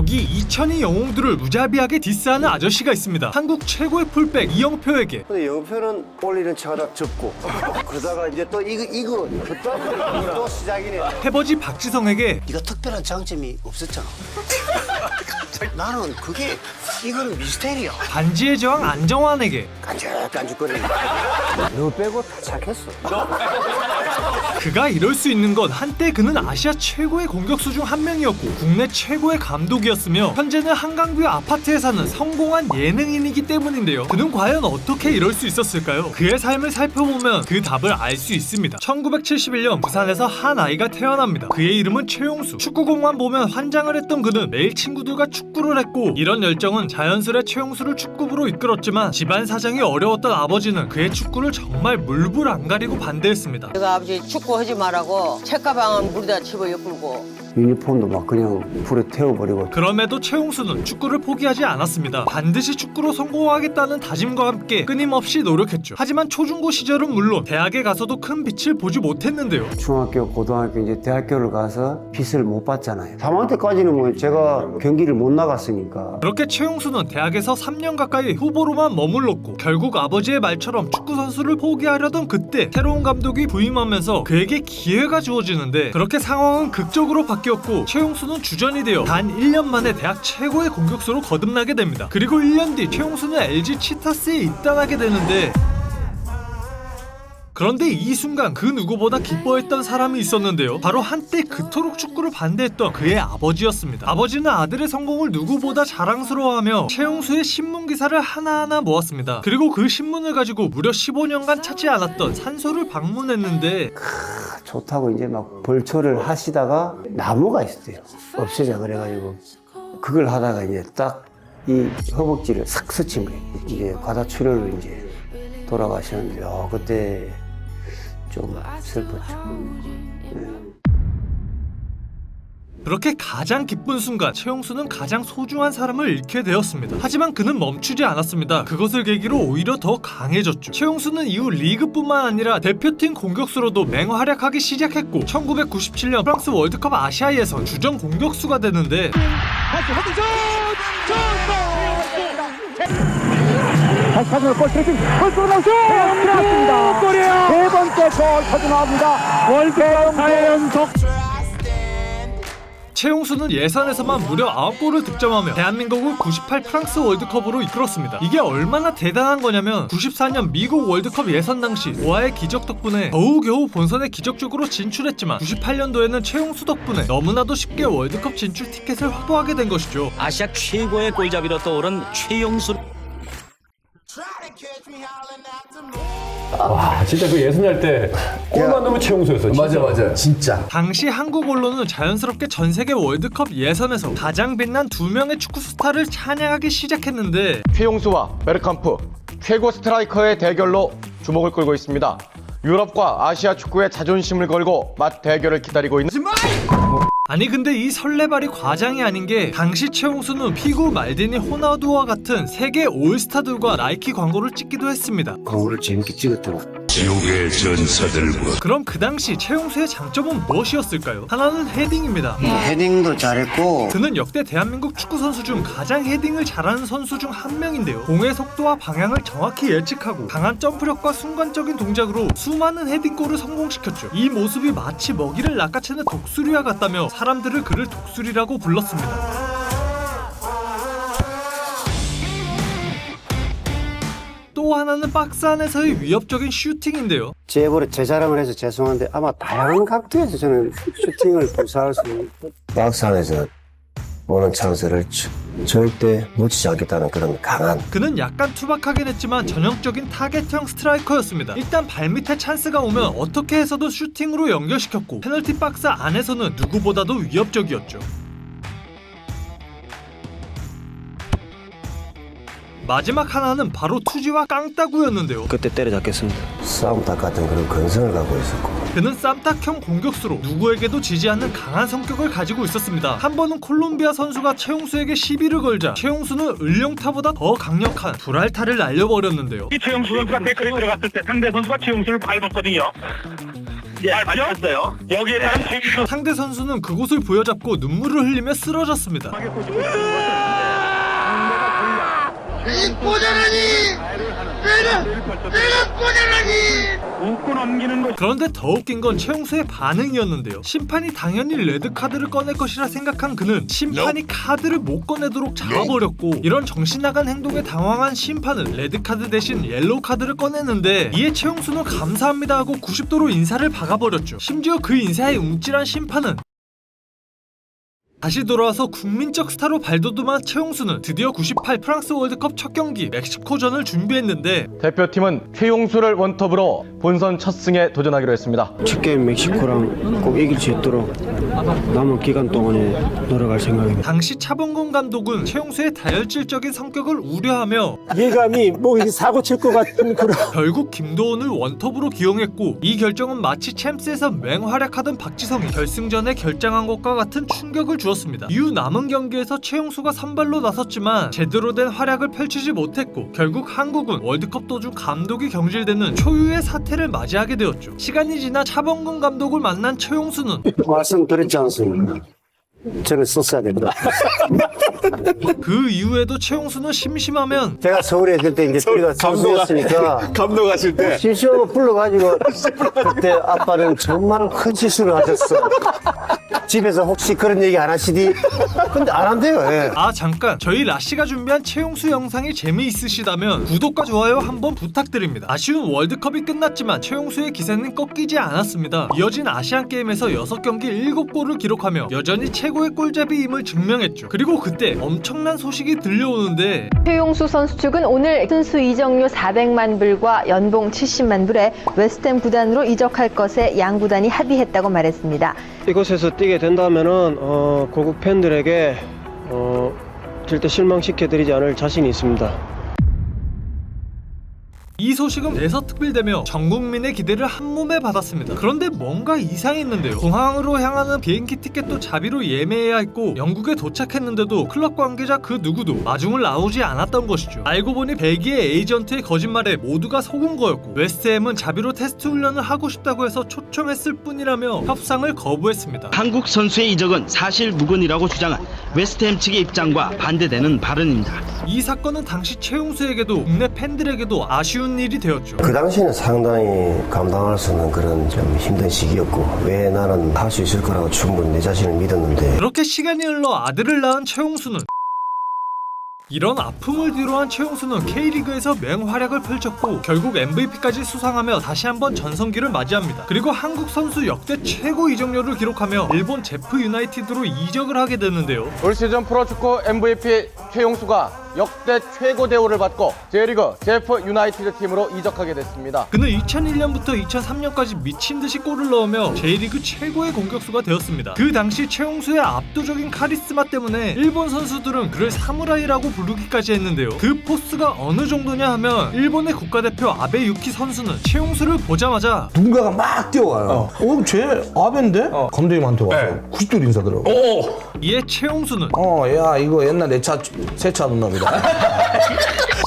여기 2000의 영웅들을 무자비하게 디스하는 아저씨가 있습니다. 한국 최고의 풀백 이영표에게. 근데 영표는 올리는 차가 적고 그러다가 이제 또 이거 또 시작이네. 해버지 박지성에게. 네가 특별한 장점이 없었잖아. 나는 이거는 미스테리야. 반지의 제왕 안정환에게. 깐죽깐죽거리는 너 빼고 다 착했어. 그가 이럴 수 있는 건 한때 그는 아시아 최고의 공격수 중 한 명이었고 국내 최고의 감독이었으며 현재는 한강뷰 아파트에 사는 성공한 예능인이기 때문인데요. 그는 과연 어떻게 이럴 수 있었을까요? 그의 삶을 살펴보면 그 답을 알 수 있습니다. 1971년 부산에서 한 아이가 태어납니다. 그의 이름은 최용수. 축구공만 보면 환장을 했던 그는 매일 친구들과 축구를 했고 이런 열정은 자연스레 최용수를 축구부로 이끌었지만 집안 사정이 어려웠던 아버지는 그의 축구를 정말 물불 안 가리고 반대했습니다. 내가 아버지 축구하지 말라고 책가방은 물에다 집어 엿불고 유니폼도 막 그냥 불에 태워버리고. 그럼에도 최용수는 축구를 포기하지 않았습니다. 반드시 축구로 성공하겠다는 다짐과 함께 끊임없이 노력했죠. 하지만 초중고 시절은 물론 대학에 가서도 큰 빛을 보지 못했는데요. 중학교, 고등학교, 이제 대학교를 가서 빛을 못 봤잖아요. 3학년 때까지는 뭐 제가 경기를 못 나갔으니까. 그렇게 최용수는 대학에서 3년 가까이 후보로만 머물렀고 결국 아버지의 말처럼 축구 선수를 포기하려던 그때 새로운 감독이 부임하면서 그에게 기회가 주어지는데 그렇게 상황은 극적으로 바뀌었고 최용수는 주전이 되어 단 1년 만에 대학 최고의 공격수로 거듭나게 됩니다. 그리고 1년 뒤 최용수는 LG 치타스에 입단하게 되는데 그런데 이 순간 그 누구보다 기뻐했던 사람이 있었는데요. 바로 한때 그토록 축구를 반대했던 그의 아버지였습니다. 아버지는 아들의 성공을 누구보다 자랑스러워하며 최용수의 신문 기사를 하나하나 모았습니다. 그리고 그 신문을 가지고 무려 15년간 찾지 않았던 산소를 방문했는데 좋다고 이제 막 벌초를 하시다가 나무가 있었대요. 없애자 그래가지고 그걸 하다가 이제 딱 이 허벅지를 싹 스친 거예요. 이제 과다 출혈로 이제 돌아가셨는데 그때 좀 슬펐죠. 그렇게 가장 기쁜 순간 최용수는 가장 소중한 사람을 잃게 되었습니다. 하지만 그는 멈추지 않았습니다. 그것을 계기로 오히려 더 강해졌죠. 최용수는 이후 리그뿐만 아니라 대표팀 공격수로도 맹활약하기 시작했고 1997년 프랑스 월드컵 아시아 예선 주전 공격수가 되는데 다시 타준을 골 트래킹 골 나오죠. 들어갔습니다. 골이에요. 세 번째 골 터져 나옵니다. 월드컵 4회 연속. 최용수는 예선에서만 무려 9골을 득점하며 대한민국을 98 프랑스 월드컵으로 이끌었습니다. 이게 얼마나 대단한 거냐면 94년 미국 월드컵 예선 당시 보아의 기적 덕분에 겨우겨우 본선에 기적적으로 진출했지만 98년도에는 최용수 덕분에 너무나도 쉽게 월드컵 진출 티켓을 확보하게 된 것이죠. 아시아 최고의 골잡이로 떠오른 최용수. 와 진짜 그 예선할 때 골만 넣으면 최용수였어. 맞아 진짜. 당시 한국 언론은 자연스럽게 전세계 월드컵 예선에서 가장 빛난 두 명의 축구 스타를 찬양하기 시작했는데 최용수와 베르캄프 최고 스트라이커의 대결로 주목을 끌고 있습니다. 유럽과 아시아 축구의 자존심을 걸고 맞대결을 기다리고 있는 아니 근데 이 설레발이 과장이 아닌 게 당시 최용수는 피구 말디니 호나우두와 같은 세계 올스타들과 나이키 광고를 찍기도 했습니다. 광고를 재밌게 찍었더라고. 지옥의 전사들과. 그럼 그 당시 최용수의 장점은 무엇이었을까요? 하나는 헤딩입니다. 헤딩도 잘했고 그는 역대 대한민국 축구 선수 중 가장 헤딩을 잘하는 선수 중 한 명인데요. 공의 속도와 방향을 정확히 예측하고 강한 점프력과 순간적인 동작으로 수많은 헤딩골을 성공시켰죠. 이 모습이 마치 먹이를 낚아채는 독수리와 같다며 사람들을 그를 독수리라고 불렀습니다. 또 하나는 박스 안에서의 위협적인 슈팅인데요. 제 자랑을 해서 죄송한데 아마 다양한 각도에서 저는 슈팅을 구사할 수 있는 박스 안에서 오는 찬스를 절대 놓치지 않겠다는 그런 강한. 그는 약간 투박하긴 했지만 전형적인 타겟형 스트라이커였습니다. 일단 발밑에 찬스가 오면 어떻게 해서든 슈팅으로 연결시켰고 페널티 박스 안에서는 누구보다도 위협적이었죠. 마지막 하나는 바로 투지와 깡따구였는데요. 그때 때려잡겠습니다. 싸움닭 같은 그런 근성을 갖고 있었고 그는 쌈딱형 공격수로 누구에게도 지지 않는 강한 성격을 가지고 있었습니다. 한 번은 콜롬비아 선수가 최용수에게 시비를 걸자 최용수는 을령타보다 더 강력한 불알타를 날려버렸는데요. 이 최용수 선수가 태클에 들어갔을 때 상대 선수가 최용수를 밟았거든요. 맞았어요. 여기에는 상대 선수는 그곳을 부여잡고 눈물을 흘리며 쓰러졌습니다. 웃고 넘기는 것. 그런데 더 웃긴 건 최용수의 반응이었는데요. 심판이 당연히 레드카드를 꺼낼 것이라 생각한 그는 심판이 카드를 못 꺼내도록 잡아버렸고, 이런 정신나간 행동에 당황한 심판은 레드카드 대신 옐로우카드를 꺼냈는데, 이에 최용수는 감사합니다 하고 90도로 인사를 박아버렸죠. 심지어 그 인사에 움찔한 심판은 다시 돌아와서 국민적 스타로 발돋움한 최용수는 드디어 98 프랑스 월드컵 첫 경기 멕시코전을 준비했는데, 대표팀은 최용수를 원톱으로 본선 첫 승에 도전하기로 했습니다. 첫 게임 멕시코랑 꼭 이길 수 있도록 남은 기간 동안에 노력할 생각입니다. 당시 차범근 감독은 최용수의 다혈질적인 성격을 우려하며 예감이 뭐 사고 칠 것 같은 그런. 결국 김도훈을 원톱으로 기용했고, 이 결정은 마치 챔스에서 맹활약하던 박지성이 결승전에 결장한 것과 같은 충격을 주었습니다. 이후 남은 경기에서 최용수가 선발로 나섰지만 제대로 된 활약을 펼치지 못했고, 결국 한국은 월드컵 도중 감독이 경질되는 초유의 사태를 맞이하게 되었죠. 시간이 지나 차범근 감독을 만난 최용수는 말씀드렸지 않습니까? 저는 썼어야 된다. 그 이후에도 최용수는 심심하면 제가 서울에 있을 때 이제 우리가 선수였으니까 감독하실 때 실수로 불러가지고 그때 아빠는 정말 큰 실수를 하셨어. 집에서 혹시 그런 얘기 안 하시니? 근데 안 한대요. 예. 아 잠깐, 저희 라씨가 준비한 최용수 영상이 재미있으시다면 구독과 좋아요 한번 부탁드립니다. 아쉬운 월드컵이 끝났지만 최용수의 기세는 꺾이지 않았습니다. 이어진 아시안게임에서 6경기 7골을 기록하며 여전히 최고의 골잡이임을 증명했죠. 그리고 그때 엄청난 소식이 들려오는데, 최용수 선수 측은 오늘 선수 이적료 400만 불과 연봉 70만 불에 웨스트햄 구단으로 이적할 것에 양 구단이 합의했다고 말했습니다. 이곳에서 뛰게 된다면은 고국 팬들에게 절대 실망시켜드리지 않을 자신이 있습니다. 이 소식은 대서특필되며 전 국민의 기대를 한몸에 받았습니다. 그런데 뭔가 이상했는데요. 공항으로 향하는 비행기 티켓도 자비로 예매해야 했고, 영국에 도착했는데도 클럽 관계자 그 누구도 마중을 나오지 않았던 것이죠. 알고 보니 벨기에 에이전트의 거짓말에 모두가 속은 거였고, 웨스트햄은 자비로 테스트 훈련을 하고 싶다고 해서 초청했을 뿐이라며 협상을 거부했습니다. 한국 선수의 이적은 사실 무근이라고 주장한 웨스트햄 측의 입장과 반대되는 발언입니다. 이 사건은 당시 최용수에게도 국내 팬들에게도 아쉬운 일이 되었죠. 그 당시에는 상당히 감당할 수 있는 그런 좀 힘든 시기였고, 왜 나는 할 수 있을 거라고 충분히 내 자신을 믿었는데, 그렇게 시간이 흘러 아들을 낳은 최용수는, 이런 아픔을 뒤로한 최용수는 K리그에서 맹활약을 펼쳤고 결국 MVP까지 수상하며 다시 한번 전성기를 맞이합니다. 그리고 한국 선수 역대 최고 이적료를 기록하며 일본 제프 유나이티드로 이적을 하게 되는데요. 올 시즌 프로축구 MVP 최용수가 역대 최고 대우를 받고 J리그 제프 유나이티드 팀으로 이적하게 됐습니다. 그는 2001년부터 2003년까지 미친듯이 골을 넣으며 J리그 최고의 공격수가 되었습니다. 그 당시 최용수의 압도적인 카리스마 때문에 일본 선수들은 그를 사무라이라고 부르기까지 했는데요. 그 포스가 어느 정도냐 하면, 일본의 국가대표 아베 유키 선수는 최용수를 보자마자 누군가가 막 뛰어와요. 쟤 아베인데? 감독님한테 와서 90도 인사더라고. 이에 최용수는 야 이거 옛날 내 차 세차하던 놈이다.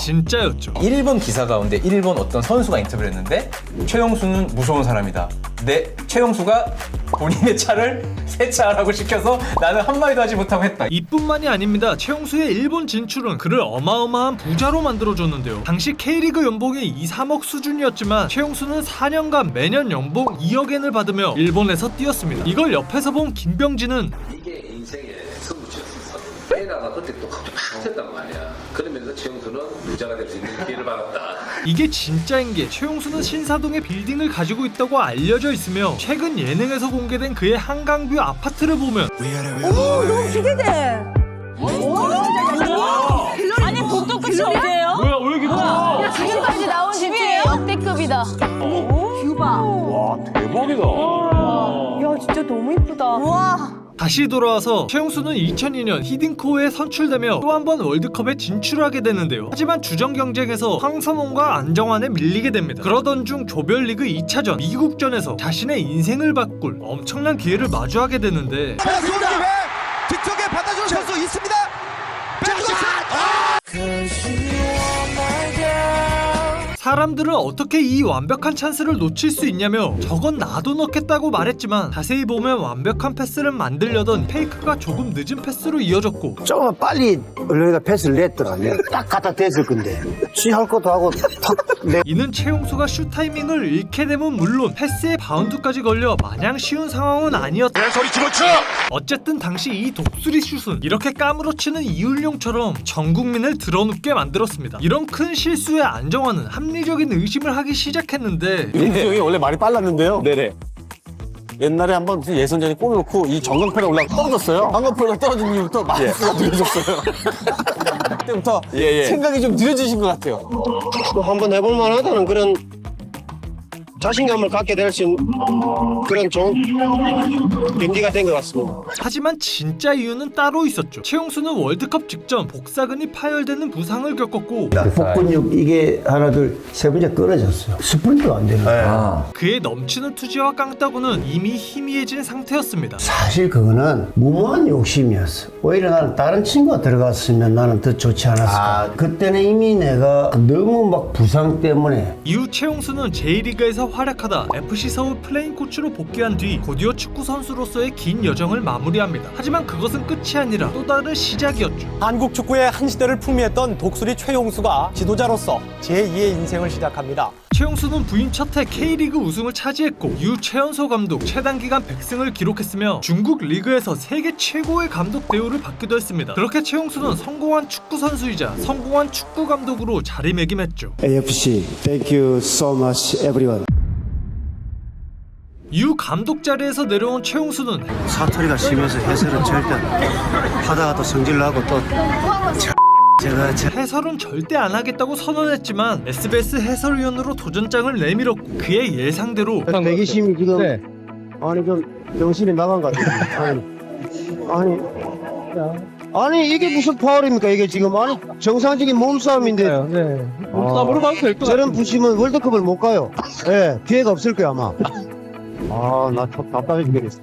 진짜였죠. 일본 기사 가운데 일본 어떤 선수가 인터뷰를 했는데, 최용수는 무서운 사람이다. 최용수가 본인의 차를 세차하라고 시켜서 나는 한마디도 하지 못하고 했다. 이뿐만이 아닙니다. 최용수의 일본 진출은 그를 어마어마한 부자로 만들어줬는데요. 당시 K리그 연봉이 2, 3억 수준이었지만 최용수는 4년간 매년 연봉 2억엔을 받으며 일본에서 뛰었습니다. 이걸 옆에서 본 김병진은 이게 인생의 성취였어. 애가가 그때 또 갑자기 팍 튀었단 말이야. 그러면서 최용수는 부자가 될 수 있는 기회를 받았다. 이게 진짜인 게, 최용수는 신사동에 빌딩을 가지고 있다고 알려져 있으며 최근 예능에서 공개된 그의 한강뷰 아파트를 보면 어머, 너무 기대돼. 아니 복도 끝이 어디예요? 뭐야, 왜 이렇게 커? 지금까지 나온 집 중에 역대급이다. 뷰 봐. 와 대박이다. 야 진짜 너무 이쁘다. 와. 다시 돌아와서 최용수는 2002년 히딩코에 선출되며 또 한 번 월드컵에 진출하게 되는데요. 하지만 주전 경쟁에서 황선홍과 안정환에 밀리게 됩니다. 그러던 중 조별리그 2차전 미국전에서 자신의 인생을 바꿀 엄청난 기회를 마주하게 되는데, 뒤쪽에 받아줄 선수 있습니다. 사람들은 어떻게 이 완벽한 찬스를 놓칠 수 있냐며 저건 나도 넣겠다고 말했지만 자세히 보면 완벽한 패스를 만들려던 페이크가 조금 늦은 패스로 이어졌고 조금만 빨리 얼른가 패스를 냈더라면 딱 갖다 댔을 건데 취할 것도 하고 탁 내. 이는 최용수가 슛 타이밍을 잃게 되면 물론 패스에 바운드까지 걸려 마냥 쉬운 상황은 아니었다. 어쨌든 당시 이 독수리 슛은 이렇게 까무러치는 이울용처럼 전 국민을 드러눕게 만들었습니다. 이런 큰 실수에 안정환은 합리적인 의심을 하기 시작했는데 용수 형이 원래 말이 빨랐는데요. 네네. 옛날에 한번 예선전에 골을 넣고 이 전광판에 올라가 떨어졌어요. 전광판에 떨어진 이후부터 마우스가 느려졌어요. 그때부터 생각이 좀 느려지신 것 같아요. 또 한번 해볼 만하다는 그런 자신감을 갖게 될 수 있는 그런 좋은 경기가 된 것 같습니다. 하지만 진짜 이유는 따로 있었죠. 최용수는 월드컵 직전 복사근이 파열되는 부상을 겪었고 복근육 이게 하나 둘 세 번째 끊어졌어요. 스프린트가 안 되는 거야. 그의 넘치는 투지와 깡따구는 이미 희미해진 상태였습니다. 사실 그거는 무모한 욕심이었어. 오히려 나는 다른 친구가 들어갔으면 나는 더 좋지 않았을까. 그때는 이미 내가 너무 막 부상 때문에. 이후 최용수는 J리그에서 활약하다 FC 서울 플레인 코치로 복귀한 뒤 곧이어 축구 선수로서의 긴 여정을 마무리합니다. 하지만 그것은 끝이 아니라 또 다른 시작이었죠. 한국 축구의 한 시대를 풍미했던 독수리 최용수가 지도자로서 제2의 인생을 시작합니다. 최용수는 부임 첫해 K리그 우승을 차지했고 이후 최연소 감독 최단 기간 100승을 기록했으며 중국 리그에서 세계 최고의 감독 대우를 받기도 했습니다. 그렇게 최용수는 성공한 축구 선수이자 성공한 축구 감독으로 자리매김했죠. AFC, thank you so much everyone. 이후 감독 자리에서 내려온 최용수는 사투리가 심해서 해설은 절대 하다가 또 성질 나고 또 해설은 절대 안 하겠다고 선언했지만 SBS 해설위원으로 도전장을 내밀었고 그의 예상대로 대기심이 지금 아니 좀 정신이 나간 것 같아요. 아니 이게 무슨 파울입니까 이게 지금 아니 정상적인 몸싸움인데 몸싸움으로 가도 될 것 저런 부심은 월드컵을 못 가요. 기회가 없을 거야 아마. 나 참 답답해 죽겠어.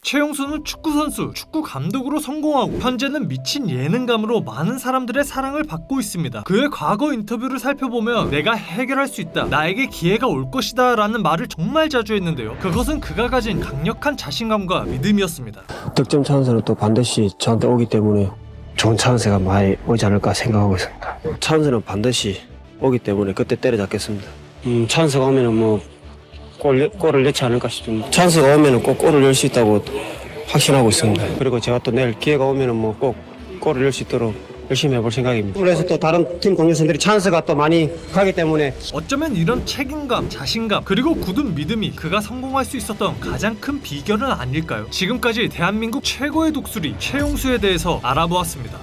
최용수는 축구 선수, 축구 감독으로 성공하고 현재는 미친 예능감으로 많은 사람들의 사랑을 받고 있습니다. 그의 과거 인터뷰를 살펴보면 내가 해결할 수 있다, 나에게 기회가 올 것이다 라는 말을 정말 자주 했는데요. 그것은 그가 가진 강력한 자신감과 믿음이었습니다. 득점 찬스는 또 반드시 저한테 오기 때문에 좋은 찬스가 많이 오지 않을까 생각하고 있습니다. 찬스는 반드시 오기 때문에 그때 때려잡겠습니다. 찬스가 오면은 뭐 골을 넣지 않을까 싶습니다. 찬스가 오면은 꼭 골을 넣을 수 있다고 확신하고 있습니다. 그리고 제가 또 내일 기회가 오면은 뭐 꼭 골을 넣을 수 있도록 열심히 해볼 생각입니다. 그래서 또 다른 팀 공격수들이 찬스가 또 많이 가기 때문에 어쩌면 이런 책임감, 자신감, 그리고 굳은 믿음이 그가 성공할 수 있었던 가장 큰 비결은 아닐까요? 지금까지 대한민국 최고의 독수리 최용수에 대해서 알아보았습니다.